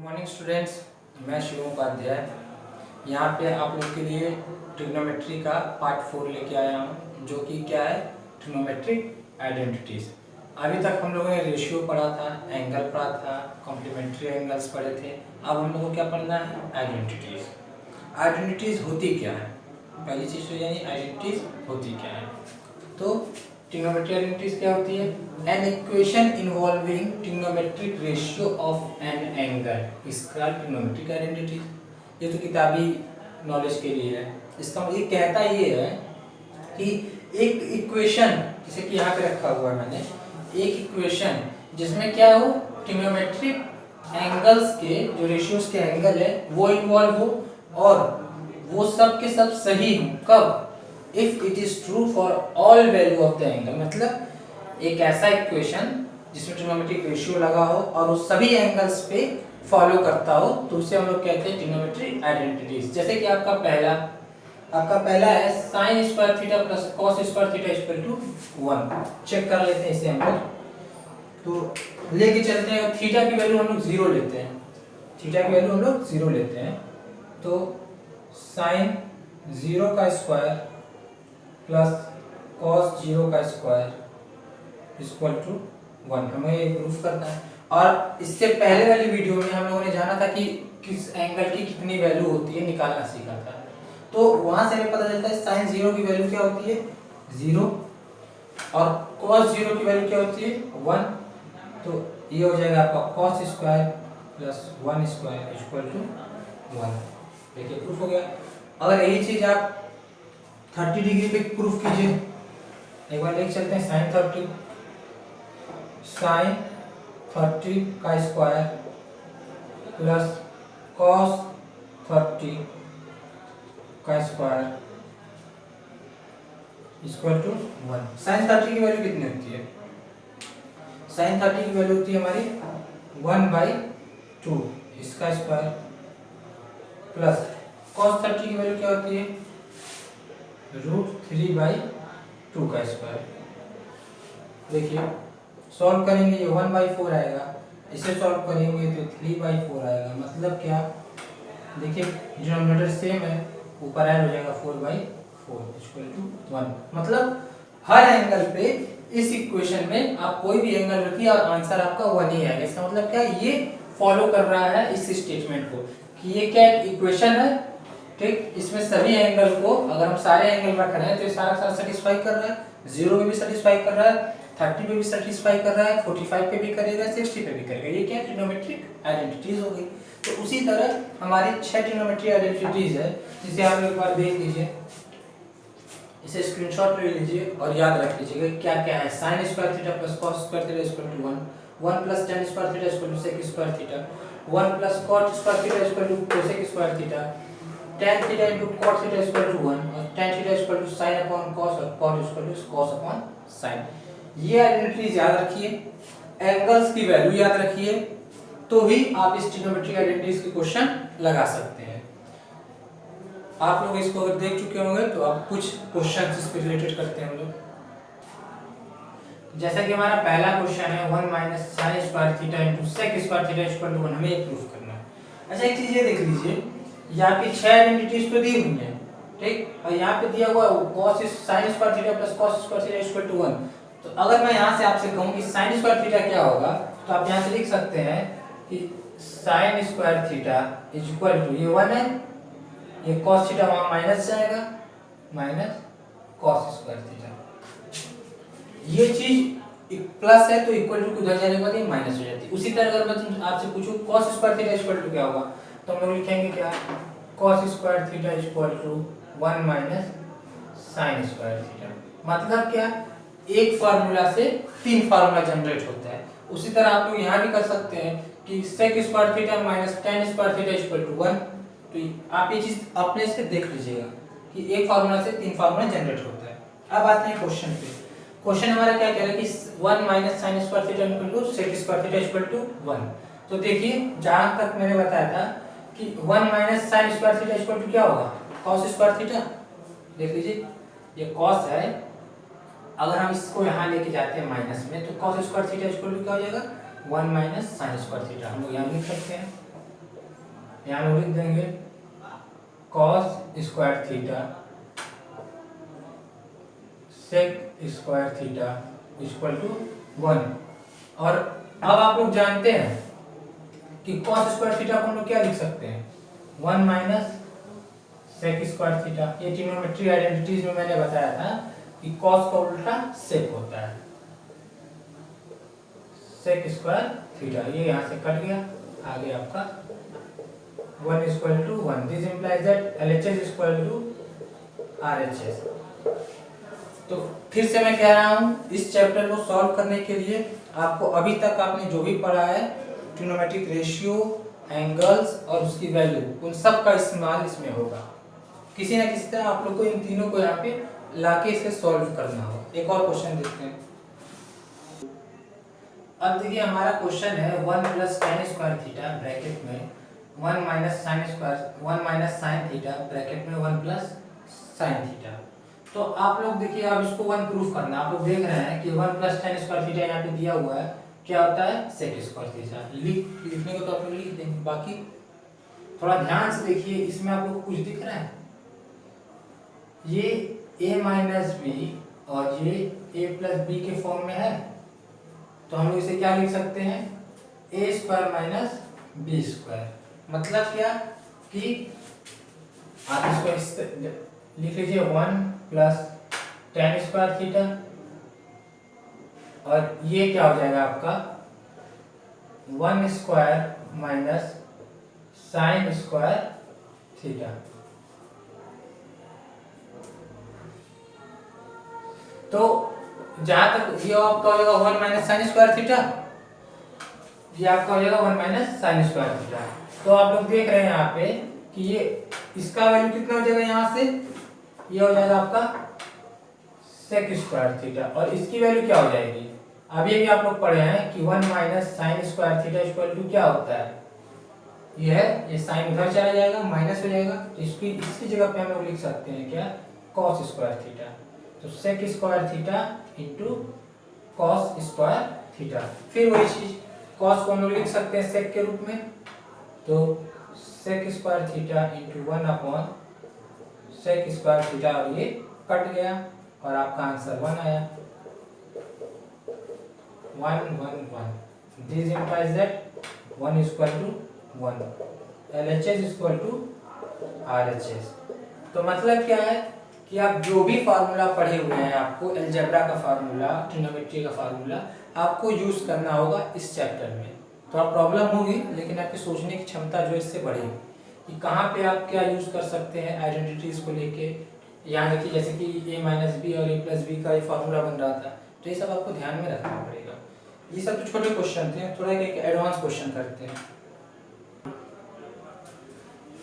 Morning students, मैं शिवम उपाध्याय यहाँ पे आप लोग के लिए ट्रिग्नोमेट्री का पार्ट 4 लेके आया हूँ, जो कि क्या है, ट्रिग्नोमेट्रिक आइडेंटिटीज। अभी तक हम लोगों ने रेशियो पढ़ा था, एंगल पढ़ा था, कॉम्प्लीमेंट्री एंगल्स पढ़े थे। अब हम लोग को क्या पढ़ना है, आइडेंटिटीज। आइडेंटिटीज होती क्या है, पहली चीज़ तो यानी आइडेंटिटीज होती क्या है। तो ट्रिग्नोमेट्री आइडेंटिटीज क्या होती है, an equation involving trigonometric ratio of an angle is called trigonometric identities. ये तो किताबी नॉलेज के लिए है। इसका ये कहता ये है कि एक इक्वेशन, जैसे कि यहाँ पे रखा हुआ है मैंने, एक इक्वेशन जिसमें क्या हो, ट्रिग्नोमेट्रिक एंगल्स के जो रेशियोज के एंगल है वो इन्वॉल्व हो और वो सब के सब सही हो। कब, if it is true for all value of the angle. मतलब एक ऐसा इक्वेशन जिसमें ट्रिग्नोमेट्रिक रेशियो लगा हो और उस सभी एंगल्स पे फॉलो करता हो, तो उसे हम लोग कहते हैं ट्रिग्नोमेट्रिक आइडेंटिटीज। जैसे कि आपका पहला है sin square theta plus cos square theta equal to 1। Check कर लेते हैं इसे हम लोग। तो लेके चलते हैं, थीटा की वैल्यू हम लोग 0 लेते हैं, थीटा की वैल्यू हम लोग 0 लेते हैं। तो sin 0 का स्क्वायर प्लस cos 0 का स्क्वायर इक्वल टू 1, हमें ये प्रूफ करना है। और इससे पहले वाली वीडियो में हम लोगों ने जाना था कि किस एंगल की कितनी वैल्यू होती है, निकालना सीखा था। तो वहां से हमें पता चलता है sin 0 की वैल्यू क्या होती है, 0, और cos 0 की वैल्यू क्या होती है, 1। तो ये हो जाएगा आपका cos square plus 1 square equal to 1। देखिए प्रूफ हो गया। अगर यही चीज आप 30 डिग्री पे प्रूफ कीजिए, एक बार लेके चलते हैं। sin 30 का स्क्वायर प्लस cos 30 का स्क्वायर इक्वल टू 1। sin 30 की वैल्यू कितनी होती है, sin 30 की वैल्यू होती है हमारी 1/2 इसका स्क्वायर प्लस cos 30 की वैल्यू क्या होती है, √3/2 का स्क्वायर। देखिए सॉल्व करेंगे, ये 1/4 आएगा, इसे सॉल्व करेंगे तो 3/4 आएगा। मतलब क्या, देखिए डिनोमिनेटर सेम है, ऊपर ऐड हो जाएगा 4/4 इक्वल टू 1। मतलब हर एंगल पे इस इक्वेशन में आप कोई भी एंगल रखिए और आंसर आपका 1 ही आएगा। इसका मतलब क्या, ये फॉलो कर रहा है इस स्टेटमेंट को कि ये क्या इक्वेशन है, ठीक। इसमें सभी एंगल को, अगर हम सारे एंगल रख रहे हैं तो ये सारा सारा सेटिस्फाई कर रहा है। 0 पे भी सेटिस्फाई कर रहा है, 30 पे भी सेटिस्फाई कर रहा है, 45 पे भी करेगा, 60 पे भी करेगा। ये क्या, ट्रिग्नोमेट्रिक आइडेंटिटीज हो गई। तो उसी तरह हमारी 6 ट्रिग्नोमेट्रिक आइडेंटिटीज है, जिसे आप एक बार देख लीजिए, इसे स्क्रीनशॉट ले लीजिए और याद रख लीजिएगा क्या क्या है। sin square theta plus cos square theta equal to 1, 1 plus tan square theta equal to sec square theta, 1 plus cot square theta equal to cosec square theta, tan theta into cot theta equal to 1 और tan theta equal to sin upon cos और cot equal to cos upon sin। ये identities याद रखिए, angles की value याद रखिए, तो ही आप इस ट्रिग्नोमेट्रिक आइडेंटिटीज के क्वेश्चन लगा सकते हैं। आप लोग इसको अगर देख चुके होंगे तो आप कुछ क्वेश्चन इस पे रिलेटेड करते हैं हम लोग। जैसा कि हमारा पहला क्वेश्चन है 1 minus sin square theta into sec square theta equal to 1, हमें ये प्रूफ करना है। अच्छा एक चीज ये देख लीजिए, यहाँ पे 6 आइडेंटिटीज तो दी हुई हैं, ठीक, और यहाँ पे दिया हुआ cos sin square theta plus cos square theta equal to 1। तो अगर मैं यहाँ से आपसे कहूँ कि sin स्क्वायर थीटा क्या होगा, तो आप यहाँ से लिख सकते हैं कि sin square theta equal to, ये 1 है, ये cos थीटा वहां माइनस जाएगा, माइनस cos स्क्वायर थीटा। ये चीज प्लस है तो इक्वल टू उधर जाने के बाद ये माइनस हो जाती है। उसी तरह अगर मैं आपसे पूछूं cos square theta equal to क्या होगा, तो हम लोग लिखेंगे क्या, cos square theta equal to 1 minus sin square theta. मतलब क्या, एक फार्मूला से 3 फार्मूला जनरेट होता है। उसी तरह आप लोग यहाँ भी कर सकते हैं कि sec square theta minus tan square theta equal to 1। तो आप ये चीज अपने से देख लीजिएगा कि एक फार्मूला से 3 फार्मूला जनरेट होता है। अब आते हैं क्वेश्चन पे। क्वेश्चन हमारा क्या कह रहा है कि 1 minus sin square theta equal to sec square theta equal to 1। तो देखिए जहां तक मैंने बताया था कि 1 minus sin square theta equal to क्या होगा, cos स्क्वायर थीटा। देख लीजिए ये cos है, अगर हम इसको यहाँ लेके जाते हैं माइनस में, तो cos square theta equal to क्या हो जाएगा, 1 माइनस sin स्क्वायर थीटा। हम लोग यहाँ लिख सकते हैं यहाँ हम लिख देंगे cos square theta sec square theta equal to 1। और अब आप लोग जानते हैं कि कॉस स्क्वायर थीटा को हम लोग क्या लिख सकते हैं, 1 माइनस सेक स्क्वायर थीटा। ये ट्रिग्नोमेट्री आइडेंटिटीज में मैंने बताया था कि कॉस का उल्टा सेक होता है, सेक स्क्वायर थीटा। ये यहाँ से कट गया, आगे आपका 1 equal to 1। This implies that LHS equal to RHS। तो फिर से मैं कह रहा हूँ, इस चैप्टर को सॉल्व करने के लिए आपको अभी तक आपने जो भी पढ़ा है, ट्रिग्नोमेट्रिक रेशियो, एंगल्स और उसकी वैल्यू, उन सब का इस्तेमाल इसमें होगा। किसी ना किसी तरह आप लोग को इन तीनों को यहाँ पे लाके इसे सॉल्व करना होगा। एक और क्वेश्चन देखते हैं। अब देखिए हमारा क्वेश्चन है 1 plus tan square theta bracket में 1 minus sine square 1 minus sine theta bracket में 1 प्लस साइन थीटा। तो आप लोग देखिए, अब इसको 1 प्रूफ करना। आप लोग देख रहे हैं कि 1 प्लस tan स्क्वायर थीटा यहाँ पे दिया हुआ है, क्या होता है, सेक स्क्वायर थीटा। लिखने को तो आप लोग लिख देंगे, बाकी थोड़ा ध्यान से देखिए, इसमें आप लोग को कुछ दिख रहा है, ये a माइनस बी और ये a प्लस बी के फॉर्म में है। तो हम लोग इसे क्या लिख सकते हैं, a square minus B square. मतलब क्या कि आप इसको इस लिख लीजिए 1 प्लस tan स्क्वायर थीटा, और ये क्या हो जाएगा आपका 1 square minus sine square theta. तो जहां तक ये आपका हो जाएगा 1 माइनस साइन स्क्वायर थीटा, ये आपका हो जाएगा 1 माइनस साइन स्क्वायर थीटा। तो आप लोग देख रहे हैं यहाँ पे कि ये इसका वैल्यू कितना हो जाएगा, यहाँ से ये हो जाएगा आपका सेक स्क्वायर थीटा, और इसकी वैल्यू क्या हो जाएगी, अभी भी आप लोग पढ़े हैं कि 1 minus sine square theta equal to क्या होता है, ये है, ये साइन उधर चला जाएगा, माइनस हो जाएगा, तो इसकी जगह पे हम लोग लिख सकते हैं क्या, कॉस स्क्वायर थीटा। तो sec square theta into cos square theta. फिर वही चीज, कॉस को हम लोग लिख सकते हैं सेक के रूप में, तो sec square theta into 1 upon sec square theta, और ये कट गया और आपका आंसर 1 आया। 1 1 1। This implies that 1 equal to 1, LHS equal to RHS। तो मतलब क्या है कि आप जो भी फार्मूला पढ़े हुए हैं, आपको अलजेब्रा का फार्मूला, ट्रिग्नोमेट्री का फार्मूला आपको यूज करना होगा इस चैप्टर में। थोड़ा प्रॉब्लम होगी, लेकिन आपकी सोचने की क्षमता जो इससे बढ़ेगी कि कहाँ पे आप क्या यूज कर सकते हैं आइडेंटिटीज को लेके। यहाँ देखिए, जैसे कि a माइनस बी और a प्लस बी का ये फार्मूला बन रहा था, तो ये सब आपको ध्यान में रखना पड़ेगा। ये सब तो छोटे क्वेश्चन थे, थोड़ा एक एडवांस क्वेश्चन करते हैं।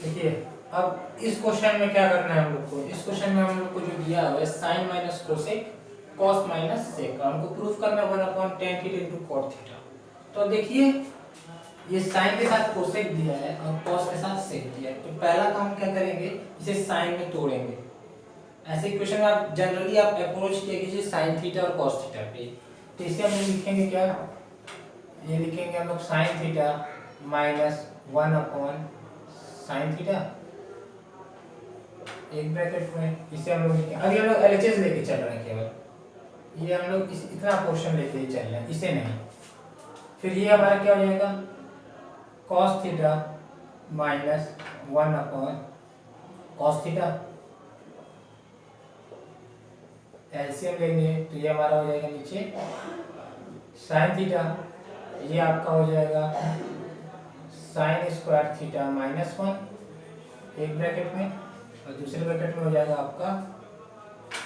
देखिए अब इस क्वेश्चन में क्या करना है हम लोग को, इस क्वेश्चन में हम लोग को जो दिया हुआ है sine minus cosec cos minus sec, हमको प्रूफ करना है 1 upon tan theta into cot theta. तो देखिए ये साइन के साथ कोसेक दिया है और कॉस के साथ सेक दिया है, तो पहला काम क्या करेंगे, इसे साइन में तोड़ेंगे। ऐसे क्वेश्चन में आप जनरली आप अप्रोच किया कीजिए साइन थीटा और कॉस थीटा पे। तो इसे हम लिखेंगे क्या, ये लिखेंगे हम लोग sine theta minus 1 upon sine theta, एक ब्रैकेट में, इसे हम लोग लिखेंगे। अभी हम लोग LHS लेके चल रहे हैं केवल, ये हम लोग इतना पोर्शन लेके ही चल रहे हैं, इसे नहीं। फिर ये हमारा क्या हो जाएगा, cos theta minus 1 upon cos theta, LCM लेंगे तो ये हमारा हो जाएगा नीचे साइन थीटा, ये आपका हो जाएगा साइन स्क्वायर थीटा माइनस 1 एक ब्रैकेट में, और दूसरे ब्रैकेट में हो जाएगा आपका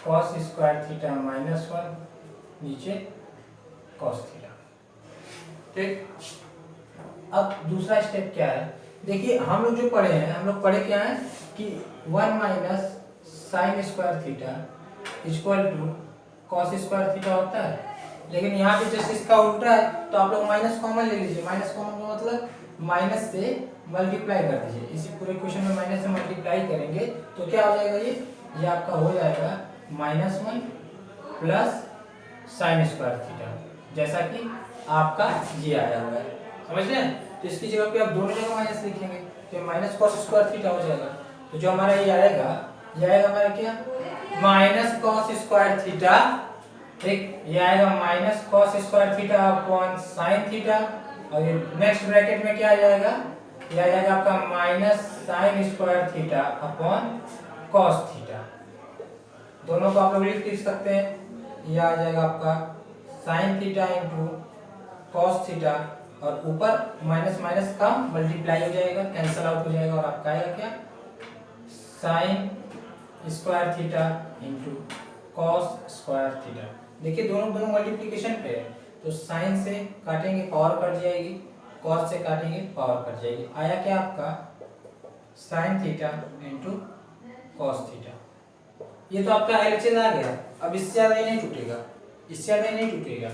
cos स्क्वायर थीटा माइनस 1 नीचे cos थीटा। ठीक, अब दूसरा स्टेप क्या है, देखिए हम लोग जो पढ़े हैं, हम लोग पढ़े क्या है कि 1 minus sine square theta equal to cos square theta होता है। लेकिन यहाँ पे जैसे इसका उल्टा है, तो आप लोग माइनस कॉमन ले लीजिए। माइनस कॉमन का मतलब माइनस से मल्टीप्लाई कर दीजिए। इसी पूरे क्वेश्चन में माइनस से मल्टीप्लाई करेंगे तो क्या हो जाएगा, ये आपका हो जाएगा -1 प्लस साइन स्क्वायर थीटा, जैसा कि आपका ये आया हुआ है, समझ रहे हैं। तो इसकी जगह पे आप दोनों जगह माइनस लिखेंगे तो माइनस कॉस स्क्वायर थीटा हो जाएगा। तो जो हमारा ये आएगा हमारा क्या माइनस कॉस स्क्वायर थीटा, ठीक, ये आएगा minus cos square theta upon sine theta, और ये नेक्स्ट ब्रैकेट में क्या आ जाएगा, ये आ जाएगा आपका minus sine square theta upon cos theta. दोनों को आप लोग लिख सकते हैं, ये आ जाएगा आपका sign theta into cos theta, और ऊपर माइनस माइनस का मल्टीप्लाई हो जाएगा, कैंसल आउट हो जाएगा, और आपका आएगा क्या sign square theta into cos square theta. देखिए दोनों मल्टीप्लिकेशन पे है, तो साइन से काटेंगे पावर कट जाएगी, कॉस से काटेंगे पावर कट जाएगी, आया क्या आपका sign theta into cos theta. ये तो आपका एलएचएस आ गया। अब इससे ज्यादा ही नहीं टूटेगा, इससे ज्यादा ही नहीं टूटेगा।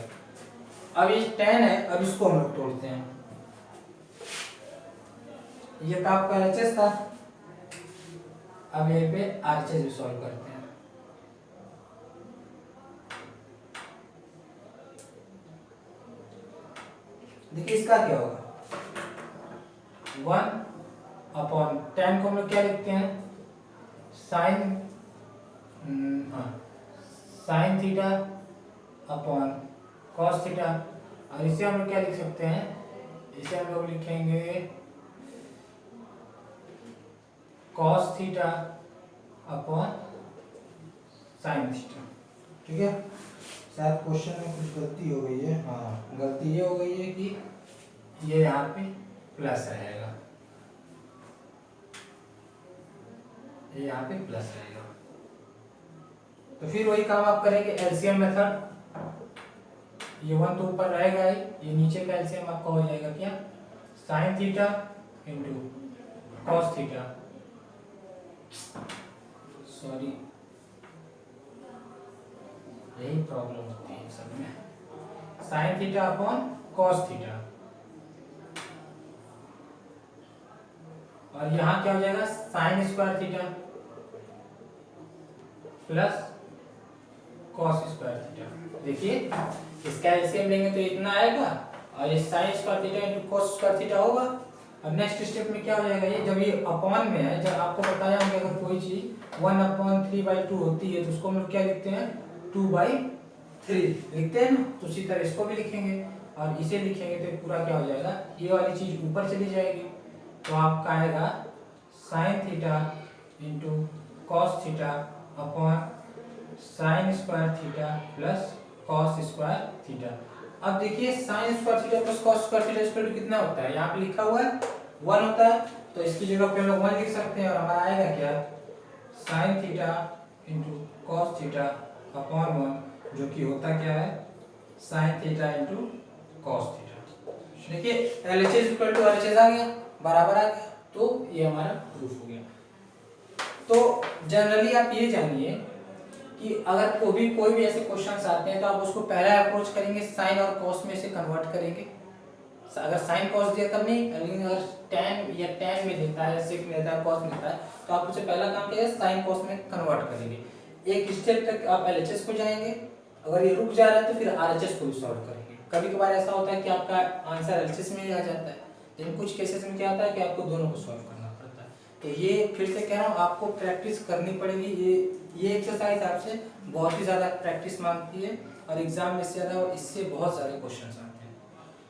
अब ये tan है, अब इसको हम लोग तोड़ते हैं। ये तो आपका एलएचएस था, अब यहाँ पे आरएचएस भी सॉल्व करते हैं। देखिए इसका क्या होगा, 1/tan को हम लोग क्या लिखते हैं sine sine theta upon cos theta, और इसे हम लोग क्या लिख सकते हैं, इसे हम लोग लिखेंगे cos theta upon sine theta. ठीक है, शायद क्वेश्चन में कुछ गलती हो गई है। हाँ, गलती ये हो गई है कि ये यहाँ पे प्लस रहेगा, ये यहाँ पे प्लस रहेगा। तो फिर वही काम आप करेंगे एलसीएम मेथड। ये 1 तो ऊपर रहेगा ही, ये नीचे का एलसीएम आपका हो जाएगा क्या sign theta into cos theta, sorry यही प्रॉब्लम होती है सब में, sign theta upon cos theta, और यहाँ क्या हो जाएगा sign square theta plus cos square theta. देखिए इसका एलसीएम लेंगे तो इतना आएगा, और ये sign square theta into cos square theta होगा। अब नेक्स्ट स्टेप में क्या हो जाएगा, ये जब ये अपॉन में है, जब आपको बताया होगा अगर कोई चीज 1/3/2 होती है तो उसको हम लोग क्या लिखते हैं 2/3 लिखते हैं ना, तो उसी तरह इसको भी लिखेंगे, और इसे लिखेंगे तो पूरा क्या हो जाएगा, ये वाली चीज ऊपर चली जाएगी, तो आपका आएगा sine theta into cos theta upon sine square theta plus cos square theta. अब देखिए sine square theta plus cos square theta equal to कितना होता है, यहाँ पे लिखा हुआ है 1 होता है, तो इसकी जगह पे हम लोग 1 लिख सकते हैं, और हमारा आएगा क्या sign theta into cos theta upon 1, जो कि होता क्या है sign theta into cos theta. देखिए एलएचएस इक्वल टू आरएचएस आ गया, बराबर आ गया, तो ये हमारा प्रूफ हो गया। तो जनरली आप ये जानिए कि अगर कोई भी ऐसे क्वेश्चंस आते हैं तो आप उसको पहला अप्रोच करेंगे साइन और कॉस में से कन्वर्ट करेंगे। अगर साइन कॉस दिया तब नहीं, लेकिन अगर tan में देता है, सेक में देता है, कॉस में देता है, तो आप उससे पहला काम क्या है साइन कॉस में कन्वर्ट करेंगे। एक स्टेप तक आप एलएचएस को जाएंगे, अगर ये रुक जा रहा है तो फिर आरएचएस को भी सॉल्व करेंगे। कभी कभार ऐसा होता है कि आपका आंसर एलएचएस में ही आ जाता है, लेकिन कुछ केसेस में क्या होता है कि आपको दोनों को सॉल्व करना पड़ता है। तो ये फिर से कह रहा हूँ, आपको प्रैक्टिस करनी पड़ेगी। ये एक्सरसाइज आपसे बहुत ही ज़्यादा प्रैक्टिस मांगती है, और एग्जाम में से ज़्यादा इससे बहुत सारे क्वेश्चन आते हैं।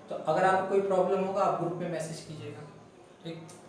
तो अगर आपको कोई प्रॉब्लम होगा आप ग्रुप में मैसेज कीजिएगा, ठीक।